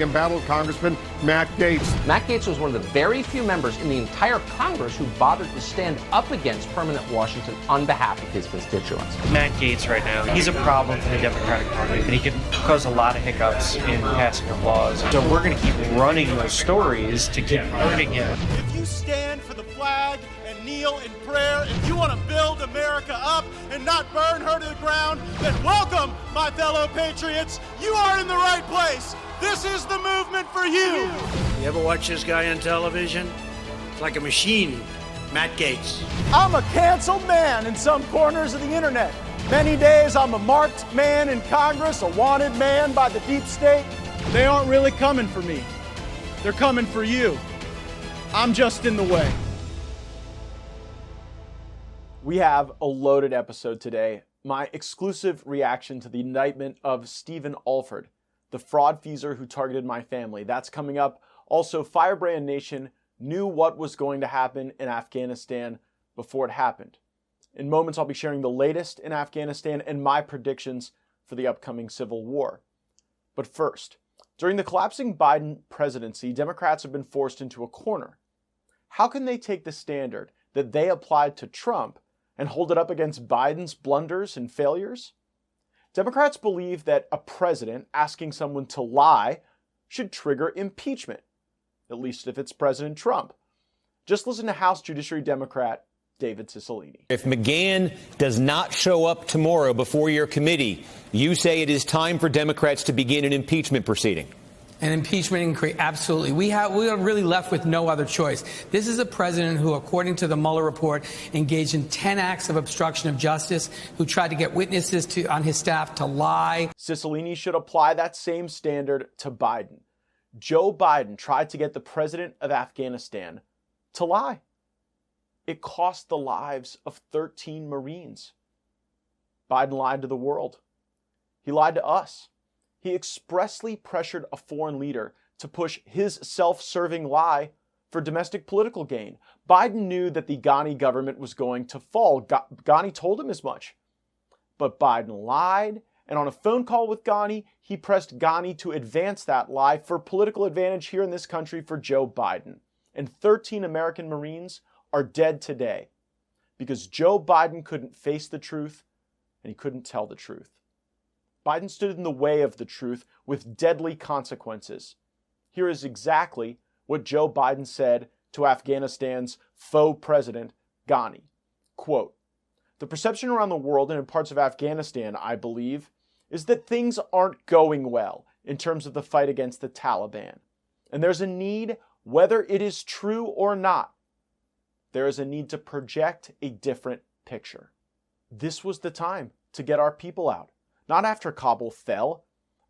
embattled Congressman Matt Gaetz. Matt Gaetz was one of the very few members in the entire Congress who bothered to stand up against permanent Washington on behalf of his constituents. Matt Gaetz right now, he's a problem for the Democratic Party, and he can cause a lot of hiccups in passing of laws. So we're going to keep running those stories to keep hurting him. If you stand for the flag and kneel in prayer, if you want to build America up and not burn her to the ground, then welcome, my fellow patriots. You are in the right place. This is the movement for you. You ever watch this guy on television? It's like a machine. Matt Gaetz. I'm a canceled man in some corners of the internet. Many days I'm a marked man in Congress, a wanted man by the deep state. They aren't really coming for me. They're coming for you. I'm just in the way. We have a loaded episode today. My exclusive reaction to the indictment of Stephen Alford, the fraud-feaser who targeted my family. That's coming up. Also, Firebrand Nation knew what was going to happen in Afghanistan before it happened. In moments, I'll be sharing the latest in Afghanistan and my predictions for the upcoming civil war. But first, during the collapsing Biden presidency, Democrats have been forced into a corner. How can they take the standard that they applied to Trump and hold it up against Biden's blunders and failures? Democrats believe that a president asking someone to lie should trigger impeachment, at least if it's President Trump. Just listen to House Judiciary Democrat David Cicilline. If McGahn does not show up tomorrow before your committee, you say it is time for Democrats to begin an impeachment proceeding. An impeachment inquiry, absolutely. We are really left with no other choice. This is a president who, according to the Mueller report, engaged in 10 acts of obstruction of justice, who tried to get witnesses on his staff to lie. Cicilline should apply that same standard to Biden. Joe Biden tried to get the president of Afghanistan to lie. It cost the lives of 13 Marines. Biden lied to the world. He lied to us. He expressly pressured a foreign leader to push his self-serving lie for domestic political gain. Biden knew that the Ghani government was going to fall. Ghani told him as much. But Biden lied, and on a phone call with Ghani, he pressed Ghani to advance that lie for political advantage here in this country for Joe Biden. And 13 American Marines are dead today because Joe Biden couldn't face the truth and he couldn't tell the truth. Biden stood in the way of the truth with deadly consequences. Here is exactly what Joe Biden said to Afghanistan's faux president, Ghani. Quote, "The perception around the world and in parts of Afghanistan, I believe, is that things aren't going well in terms of the fight against the Taliban. And there's a need, whether it is true or not, there is a need to project a different picture." This was the time to get our people out. Not after Kabul fell.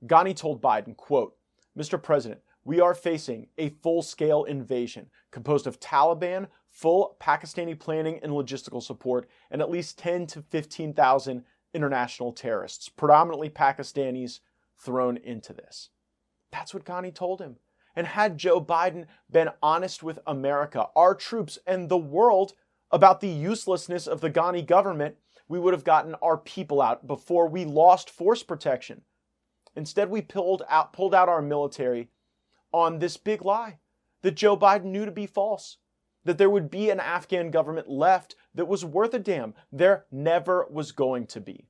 Ghani told Biden, quote, "Mr. President, we are facing a full-scale invasion composed of Taliban, full Pakistani planning and logistical support, and at least 10 to 15,000 international terrorists, predominantly Pakistanis, thrown into this." That's what Ghani told him. And had Joe Biden been honest with America, our troops, and the world about the uselessness of the Ghani government, we would have gotten our people out before we lost force protection. Instead, we pulled out our military on this big lie that Joe Biden knew to be false, that there would be an Afghan government left that was worth a damn. There never was going to be.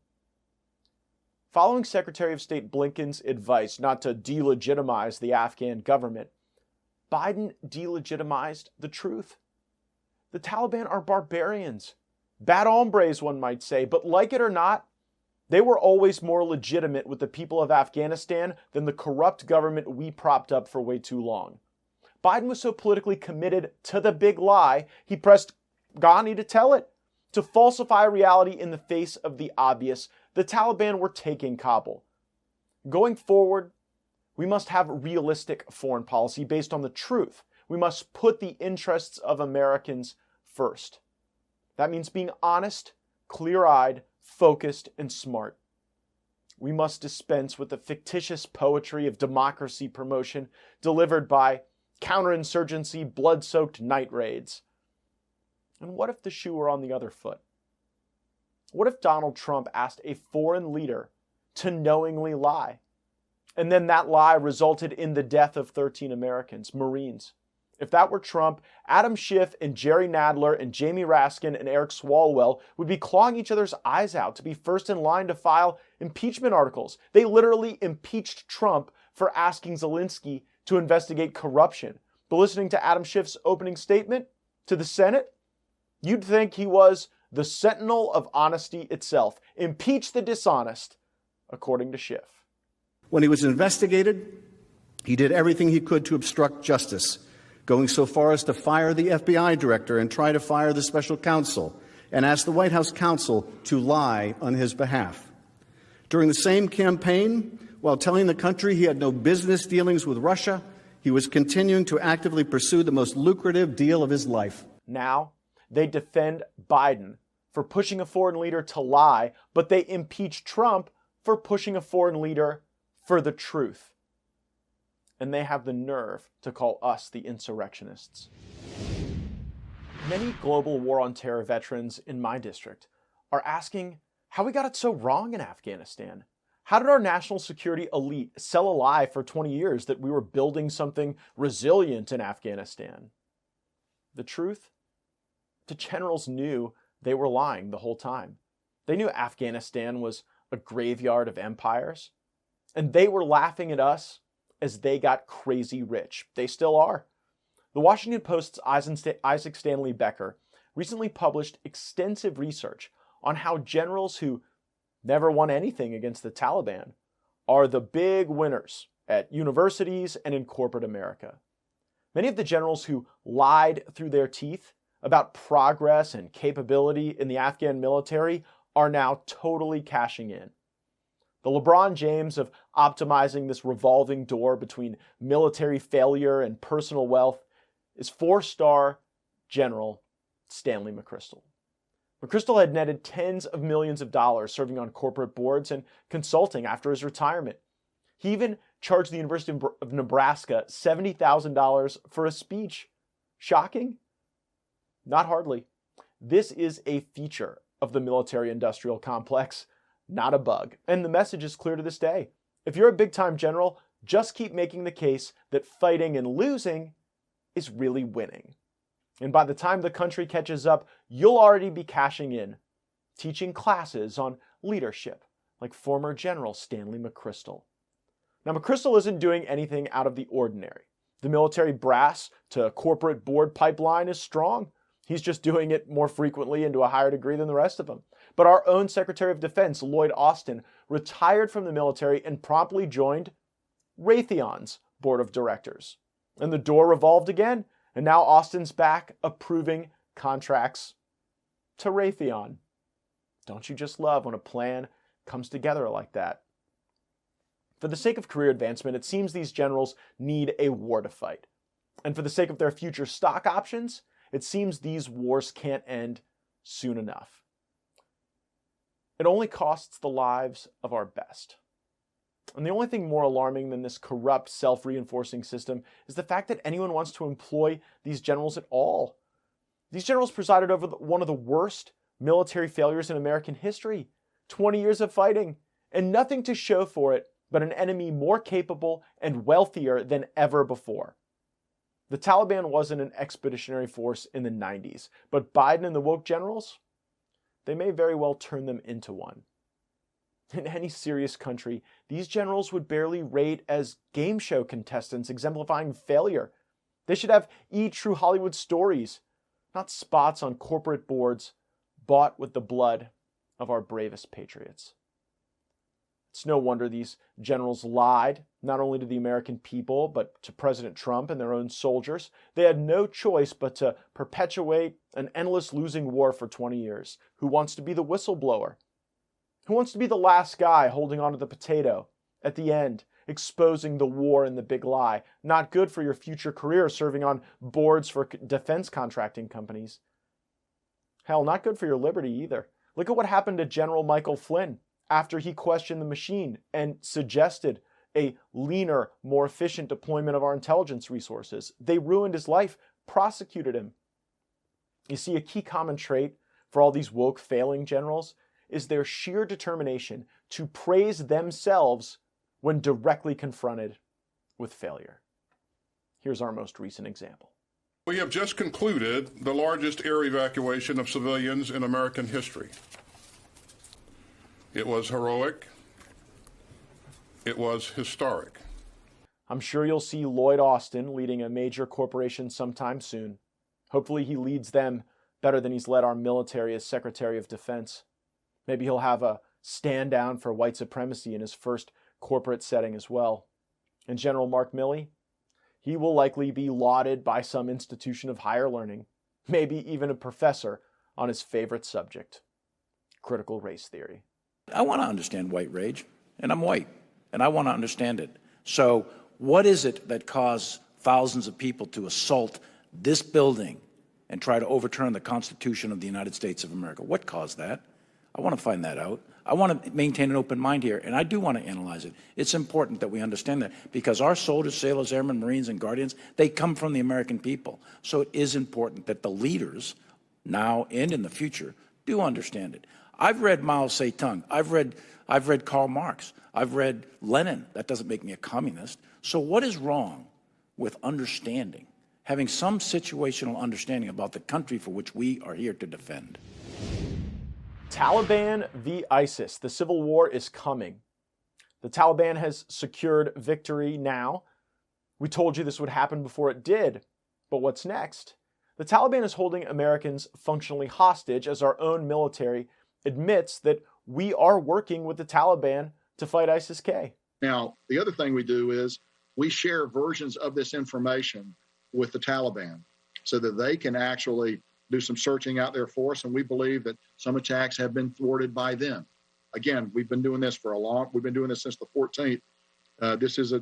Following Secretary of State Blinken's advice not to delegitimize the Afghan government, Biden delegitimized the truth. The Taliban are barbarians. Bad hombres, one might say, but like it or not, they were always more legitimate with the people of Afghanistan than the corrupt government we propped up for way too long. Biden was so politically committed to the big lie, he pressed Ghani to tell it, to falsify reality in the face of the obvious. The Taliban were taking Kabul. Going forward, we must have realistic foreign policy based on the truth. We must put the interests of Americans first. That means being honest, clear-eyed, focused, and smart. We must dispense with the fictitious poetry of democracy promotion delivered by counterinsurgency, blood-soaked night raids. And what if the shoe were on the other foot? What if Donald Trump asked a foreign leader to knowingly lie? And then that lie resulted in the death of 13 Americans, Marines. If that were Trump, Adam Schiff and Jerry Nadler and Jamie Raskin and Eric Swalwell would be clawing each other's eyes out to be first in line to file impeachment articles. They literally impeached Trump for asking Zelensky to investigate corruption. But listening to Adam Schiff's opening statement to the Senate, you'd think he was the sentinel of honesty itself. Impeach the dishonest, according to Schiff. When he was investigated, he did everything he could to obstruct justice, going so far as to fire the FBI director and try to fire the special counsel and ask the White House counsel to lie on his behalf. During the same campaign, while telling the country he had no business dealings with Russia, he was continuing to actively pursue the most lucrative deal of his life. Now, they defend Biden for pushing a foreign leader to lie, but they impeach Trump for pushing a foreign leader for the truth. And they have the nerve to call us the insurrectionists. Many global war on terror veterans in my district are asking how we got it so wrong in Afghanistan. How did our national security elite sell a lie for 20 years that we were building something resilient in Afghanistan? The truth? The generals knew they were lying the whole time. They knew Afghanistan was a graveyard of empires, and they were laughing at us as they got crazy rich. They still are. The Washington Post's Isaac Stanley Becker recently published extensive research on how generals who never won anything against the Taliban are the big winners at universities and in corporate America. Many of the generals who lied through their teeth about progress and capability in the Afghan military are now totally cashing in. The LeBron James of optimizing this revolving door between military failure and personal wealth is 4-star General Stanley McChrystal. McChrystal had netted tens of millions of dollars serving on corporate boards and consulting after his retirement. He even charged the University of Nebraska $70,000 for a speech. Shocking? Not hardly. This is a feature of the military-industrial complex, not a bug. And the message is clear to this day. If you're a big-time general, just keep making the case that fighting and losing is really winning. And by the time the country catches up, you'll already be cashing in, teaching classes on leadership, like former General Stanley McChrystal. Now, McChrystal isn't doing anything out of the ordinary. The military brass to corporate board pipeline is strong. He's just doing it more frequently and to a higher degree than the rest of them. But our own Secretary of Defense, Lloyd Austin, retired from the military and promptly joined Raytheon's board of directors. And the door revolved again. And now Austin's back approving contracts to Raytheon. Don't you just love when a plan comes together like that? For the sake of career advancement, it seems these generals need a war to fight. And for the sake of their future stock options, it seems these wars can't end soon enough. It only costs the lives of our best. And the only thing more alarming than this corrupt, self-reinforcing system is the fact that anyone wants to employ these generals at all. These generals presided over one of the worst military failures in American history. 20 years of fighting, and nothing to show for it but an enemy more capable and wealthier than ever before. The Taliban wasn't an expeditionary force in the 90s, but Biden and the woke generals, they may very well turn them into one. In any serious country, these generals would barely rate as game show contestants exemplifying failure. They should have true Hollywood stories, not spots on corporate boards bought with the blood of our bravest patriots. It's no wonder these generals lied, not only to the American people, but to President Trump and their own soldiers. They had no choice but to perpetuate an endless losing war for 20 years. Who wants to be the whistleblower? Who wants to be the last guy holding onto the potato at the end, exposing the war and the big lie? Not good for your future career serving on boards for defense contracting companies. Hell, not good for your liberty either. Look at what happened to General Michael Flynn after he questioned the machine and suggested a leaner, more efficient deployment of our intelligence resources. They ruined his life, prosecuted him. You see, a key common trait for all these woke failing generals is their sheer determination to praise themselves when directly confronted with failure. Here's our most recent example. We have just concluded the largest air evacuation of civilians in American history. It was heroic. It was historic. I'm sure you'll see Lloyd Austin leading a major corporation sometime soon. Hopefully he leads them better than he's led our military as Secretary of Defense. Maybe he'll have a stand down for white supremacy in his first corporate setting as well. And General Mark Milley, he will likely be lauded by some institution of higher learning, maybe even a professor on his favorite subject, critical race theory. I want to understand white rage, and I'm white, and I want to understand it. So what is it that caused thousands of people to assault this building and try to overturn the Constitution of the United States of America? What caused that? I want to find that out. I want to maintain an open mind here, and I do want to analyze it. It's important that we understand that because our soldiers, sailors, airmen, Marines, and Guardians, they come from the American people. So it is important that the leaders, now and in the future, do understand it. I've read Mao Zedong. I've read Karl Marx. I've read Lenin. That doesn't make me a communist. So what is wrong with understanding, having some situational understanding about the country for which we are here to defend? Taliban v. ISIS. The civil war is coming. The Taliban has secured victory now. We told you this would happen before it did. But what's next? The Taliban is holding Americans functionally hostage as our own military admits that we are working with the Taliban to fight ISIS-K. Now, the other thing we do is we share versions of this information with the Taliban so that they can actually do some searching out there for us, and we believe that some attacks have been thwarted by them. Again, we've been doing this we've been doing this since the 14th. This is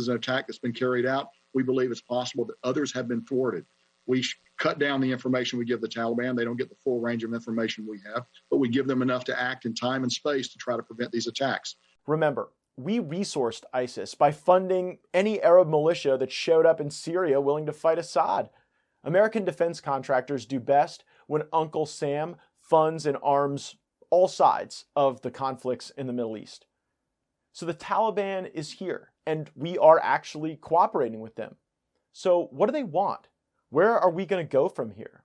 an attack that's been carried out. We believe it's possible that others have been thwarted. We cut down the information we give the Taliban. They don't get the full range of information we have, but we give them enough to act in time and space to try to prevent these attacks. Remember, we resourced ISIS by funding any Arab militia that showed up in Syria willing to fight Assad. American defense contractors do best when Uncle Sam funds and arms all sides of the conflicts in the Middle East. So the Taliban is here, and we are actually cooperating with them. So what do they want? Where are we going to go from here?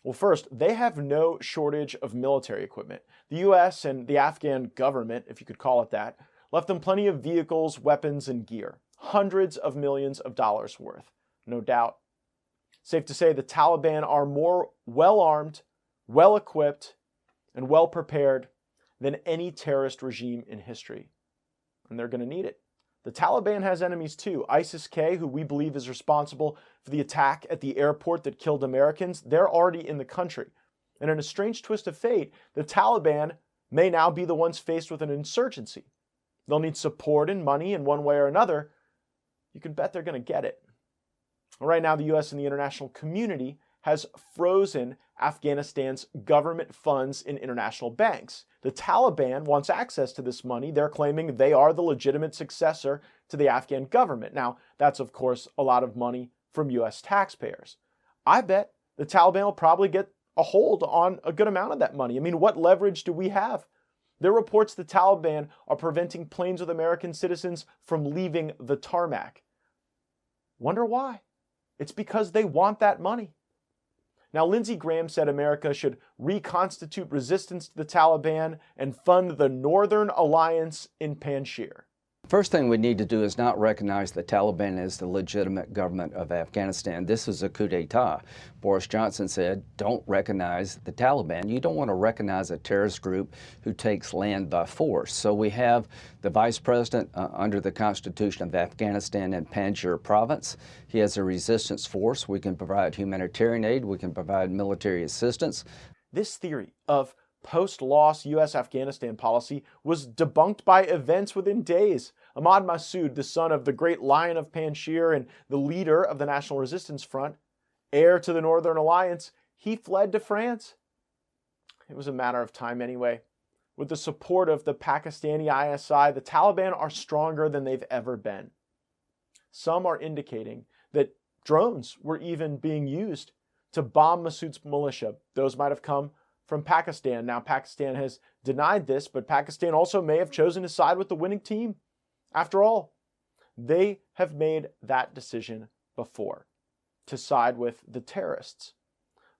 Well, first, they have no shortage of military equipment. The U.S. and the Afghan government, if you could call it that, left them plenty of vehicles, weapons, and gear. Hundreds of millions of dollars worth, no doubt. Safe to say the Taliban are more well-armed, well-equipped, and well-prepared than any terrorist regime in history. And they're going to need it. The Taliban has enemies too. ISIS-K, who we believe is responsible for the attack at the airport that killed Americans, they're already in the country. And in a strange twist of fate, the Taliban may now be the ones faced with an insurgency. They'll need support and money in one way or another. You can bet they're going to get it. Right now, the U.S. and the international community has frozen Afghanistan's government funds in international banks. The Taliban wants access to this money. They're claiming they are the legitimate successor to the Afghan government. Now, that's, of course, a lot of money from U.S. taxpayers. I bet the Taliban will probably get a hold on a good amount of that money. I mean, what leverage do we have? There are reports the Taliban are preventing planes with American citizens from leaving the tarmac. Wonder why? It's because they want that money. Now, Lindsey Graham said America should reconstitute resistance to the Taliban and fund the Northern Alliance in Panjshir. First thing we need to do is not recognize the Taliban as the legitimate government of Afghanistan. This is a coup d'etat. Boris Johnson said, don't recognize the Taliban. You don't want to recognize a terrorist group who takes land by force. So we have the vice president under the Constitution of Afghanistan in Panjshir province. He has a resistance force. We can provide humanitarian aid. We can provide military assistance. This theory of post-loss U.S. Afghanistan policy was debunked by events within days. Ahmad Massoud, the son of the great Lion of Panjshir and the leader of the National Resistance Front, heir to the Northern Alliance, he fled to France. It was a matter of time anyway. With the support of the Pakistani ISI, the Taliban are stronger than they've ever been. Some are indicating that drones were even being used to bomb Massoud's militia. Those might have come from Pakistan. Now, Pakistan has denied this, but Pakistan also may have chosen to side with the winning team. After all, they have made that decision before, to side with the terrorists.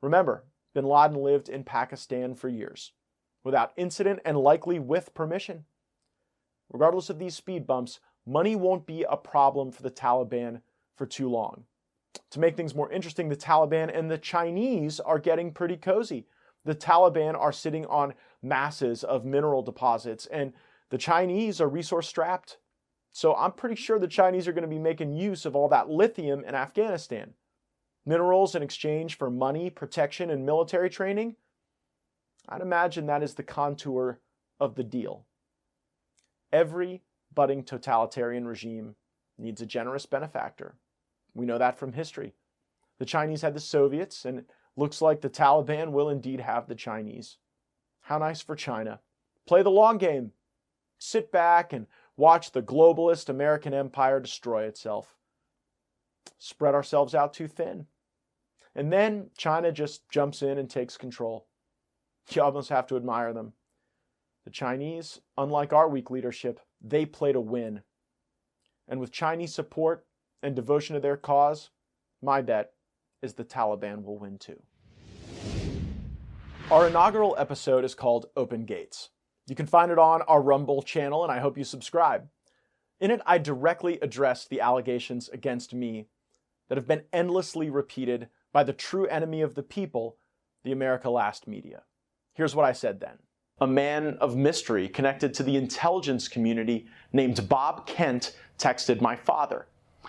Remember, bin Laden lived in Pakistan for years, without incident and likely with permission. Regardless of these speed bumps, money won't be a problem for the Taliban for too long. To make things more interesting, the Taliban and the Chinese are getting pretty cozy. The Taliban are sitting on masses of mineral deposits, and the Chinese are resource-strapped. So I'm pretty sure the Chinese are going to be making use of all that lithium in Afghanistan. Minerals in exchange for money, protection, and military training? I'd imagine that is the contour of the deal. Every budding totalitarian regime needs a generous benefactor. We know that from history. The Chinese had the Soviets, and it looks like the Taliban will indeed have the Chinese. How nice for China. Play the long game. Sit back and watch the globalist American empire destroy itself. Spread ourselves out too thin. And then China just jumps in and takes control. You almost have to admire them. The Chinese, unlike our weak leadership, they play to win. And with Chinese support and devotion to their cause, my bet is the Taliban will win too. Our inaugural episode is called Open Gates. You can find it on our Rumble channel, and I hope you subscribe. In it, I directly address the allegations against me that have been endlessly repeated by the true enemy of the people, the America Last media. Here's what I said then. A man of mystery connected to the intelligence community named Bob Kent texted my father.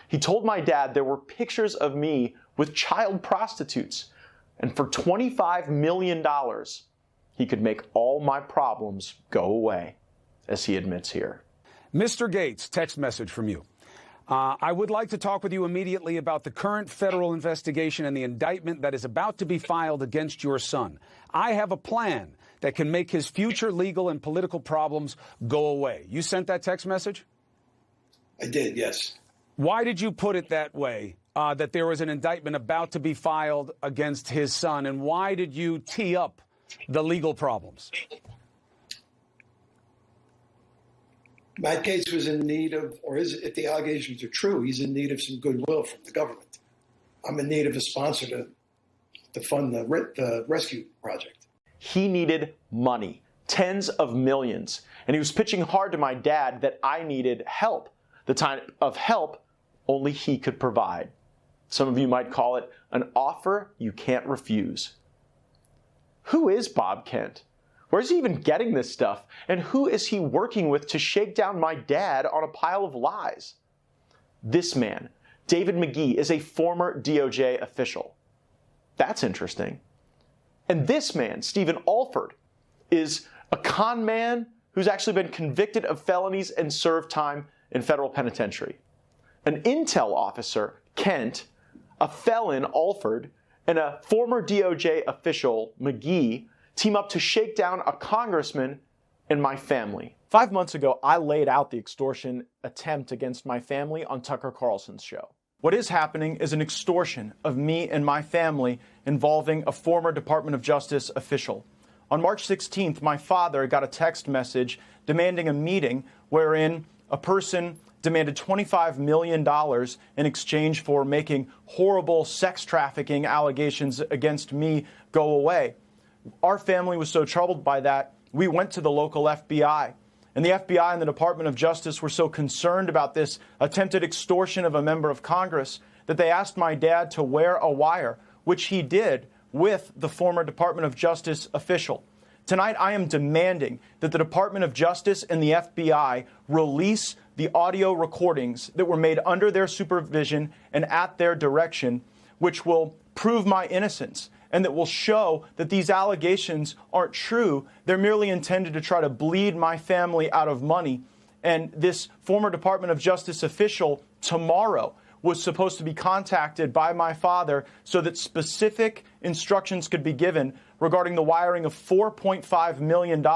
He told my dad there were pictures of me with child prostitutes, and for $25 million, he could make all my problems go away, as he admits here. Mr. Gaetz, text message from you. I would like to talk with you immediately about the current federal investigation and the indictment that is about to be filed against your son. I have a plan that can make his future legal and political problems go away. You sent that text message? I did, yes. Why did you put it that way, that there was an indictment about to be filed against his son, and why did you tee up the legal problems? Matt Gaetz was in need of, or is, if the allegations are true, he's in need of some goodwill from the government. I'm in need of a sponsor to fund the rescue project. He needed money, tens of millions, and he was pitching hard to my dad that I needed help, the type of help only he could provide. Some of you might call it an offer you can't refuse. Who is Bob Kent? Where's he even getting this stuff? And who is he working with to shake down my dad on a pile of lies? This man, David McGee, is a former DOJ official. That's interesting. And this man, Stephen Alford, is a con man who's actually been convicted of felonies and served time in federal penitentiary. An intel officer, Kent, a felon, Alford, and a former DOJ official, McGee, team up to shake down a congressman and my family. 5 months ago, I laid out the extortion attempt against my family on Tucker Carlson's show. What is happening is an extortion of me and my family involving a former Department of Justice official. On March 16th, my father got a text message demanding a meeting wherein a person demanded $25 million in exchange for making horrible sex trafficking allegations against me go away. Our family was so troubled by that, we went to the local FBI. And the FBI and the Department of Justice were so concerned about this attempted extortion of a member of Congress that they asked my dad to wear a wire, which he did with the former Department of Justice official. Tonight, I am demanding that the Department of Justice and the FBI release the audio recordings that were made under their supervision and at their direction, which will prove my innocence and that will show that these allegations aren't true. They're merely intended to try to bleed my family out of money. And this former Department of Justice official tomorrow was supposed to be contacted by my father so that specific instructions could be given regarding the wiring of $4.5 million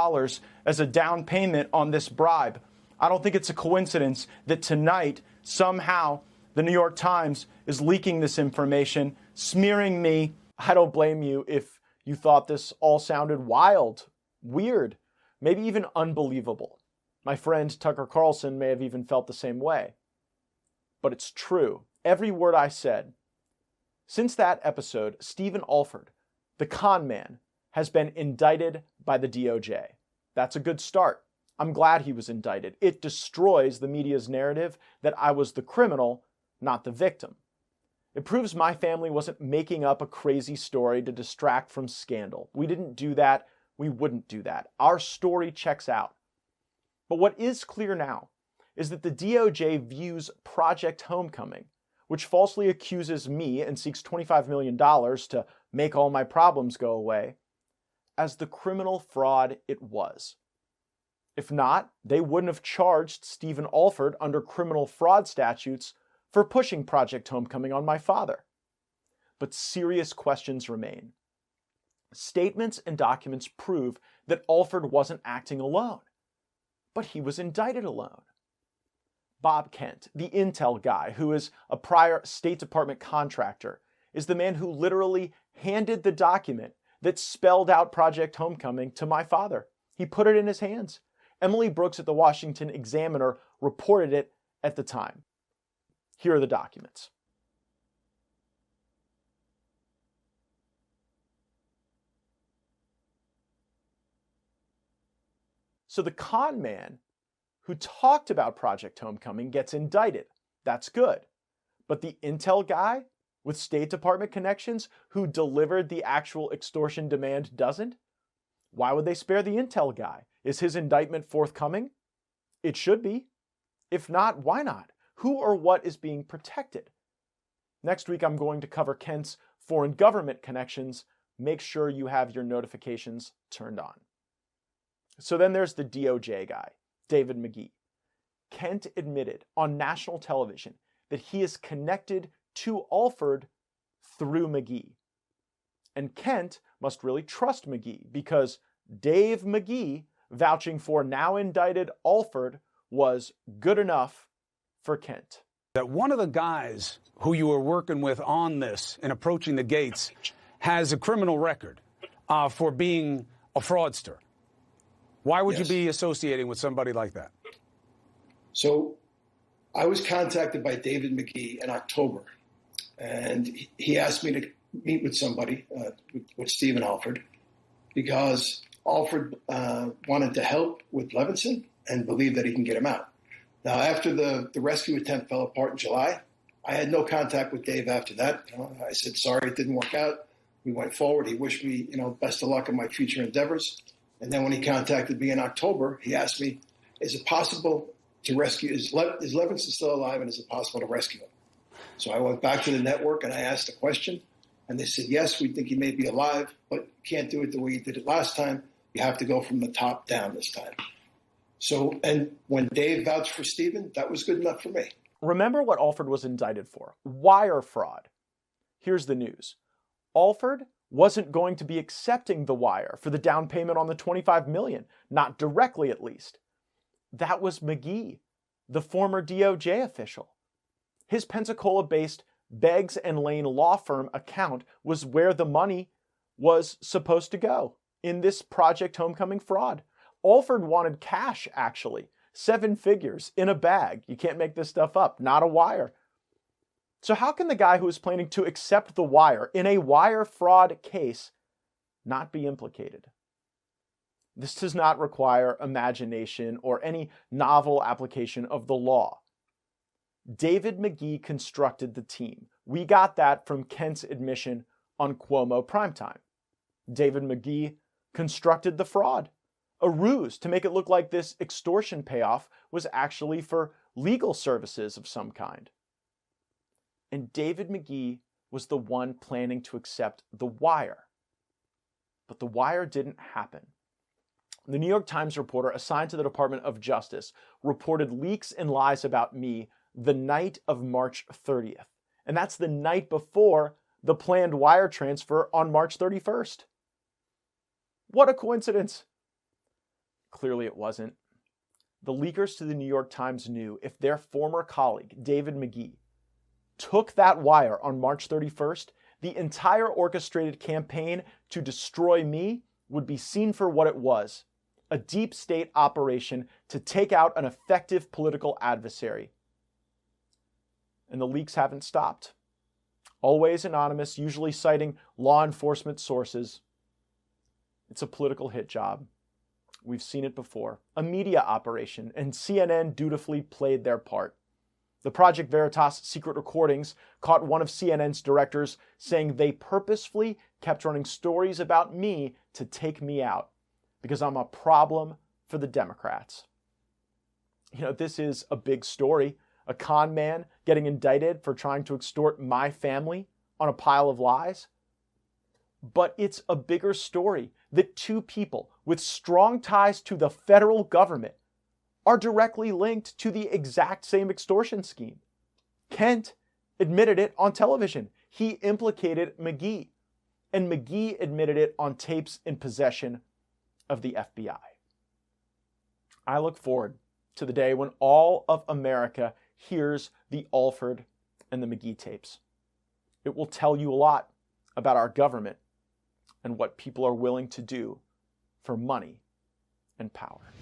as a down payment on this bribe. I don't think it's a coincidence that tonight, somehow, the New York Times is leaking this information, smearing me. I don't blame you if you thought this all sounded wild, weird, maybe even unbelievable. My friend Tucker Carlson may have even felt the same way. But it's true. Every word I said. Since that episode, Stephen Alford, the con man, has been indicted by the DOJ. That's a good start. I'm glad he was indicted. It destroys the media's narrative that I was the criminal, not the victim. It proves my family wasn't making up a crazy story to distract from scandal. We didn't do that. We wouldn't do that. Our story checks out. But what is clear now is that the DOJ views Project Homecoming, which falsely accuses me and seeks $25 million to make all my problems go away, as the criminal fraud it was. If not, they wouldn't have charged Stephen Alford under criminal fraud statutes for pushing Project Homecoming on my father. But serious questions remain. Statements and documents prove that Alford wasn't acting alone, but he was indicted alone. Bob Kent, the intel guy who is a prior State Department contractor, is the man who literally handed the document that spelled out Project Homecoming to my father. He put it in his hands. Emily Brooks at the Washington Examiner reported it at the time. Here are the documents. So the con man who talked about Project Homecoming gets indicted. That's good. But the intel guy with State Department connections who delivered the actual extortion demand doesn't? Why would they spare the intel guy? Is his indictment forthcoming? It should be. If not, why not? Who or what is being protected? Next week, I'm going to cover Kent's foreign government connections. Make sure you have your notifications turned on. So then there's the DOJ guy, David McGee. Kent admitted on national television that he is connected to Alford through McGee. And Kent must really trust McGee because Dave McGee vouching for now indicted Alford was good enough for Kent. That one of the guys who you were working with on this and approaching the Gaetz has a criminal record for being a fraudster. Why would you be associating with somebody like that? So I was contacted by David McGee in October, and he asked me to meet with somebody, with Stephen Alford, because Alford wanted to help with Levinson and believed that he can get him out. Now, after the rescue attempt fell apart in July, I had no contact with Dave after that. I said, sorry, it didn't work out. We went forward. He wished me, best of luck in my future endeavors. And then when he contacted me in October, he asked me, is it possible to rescue, is Levinson still alive, and is it possible to rescue him? So I went back to the network and I asked the question, and they said, yes, we think he may be alive, but can't do it the way you did it last time. You have to go from the top down this time. So, and when Dave vouched for Stephen, that was good enough for me. Remember what Alford was indicted for: wire fraud. Here's the news. Alford wasn't going to be accepting the wire for the down payment on the $25 million, not directly at least. That was McGee, the former DOJ official. His Pensacola-based Beggs and Lane law firm account was where the money was supposed to go in this Project Homecoming fraud. Alford wanted cash, actually. 7 figures in a bag. You can't make this stuff up, not a wire. So how can the guy who is planning to accept the wire in a wire fraud case not be implicated? This does not require imagination or any novel application of the law. David McGee constructed the team. We got that from Kent's admission on Cuomo Primetime. David McGee constructed the fraud, a ruse to make it look like this extortion payoff was actually for legal services of some kind. And David McGee was the one planning to accept the wire. But the wire didn't happen. The New York Times reporter assigned to the Department of Justice reported leaks and lies about me the night of March 30th. And that's the night before the planned wire transfer on March 31st. What a coincidence. Clearly it wasn't. The leakers to the New York Times knew if their former colleague, David McGee, took that wire on March 31st, the entire orchestrated campaign to destroy me would be seen for what it was, a deep state operation to take out an effective political adversary. And the leaks haven't stopped. Always anonymous, usually citing law enforcement sources. It's a political hit job. We've seen it before. A media operation, and CNN dutifully played their part. The Project Veritas secret recordings caught one of CNN's directors saying they purposefully kept running stories about me to take me out because I'm a problem for the Democrats. You know, this is a big story. A con man getting indicted for trying to extort my family on a pile of lies. But it's a bigger story that two people with strong ties to the federal government are directly linked to the exact same extortion scheme. Kent admitted it on television. He implicated McGee, and McGee admitted it on tapes in possession of the FBI. I look forward to the day when all of America hears the ALFORD and the McGee tapes. It will tell you a lot about our government and what people are willing to do for money and power.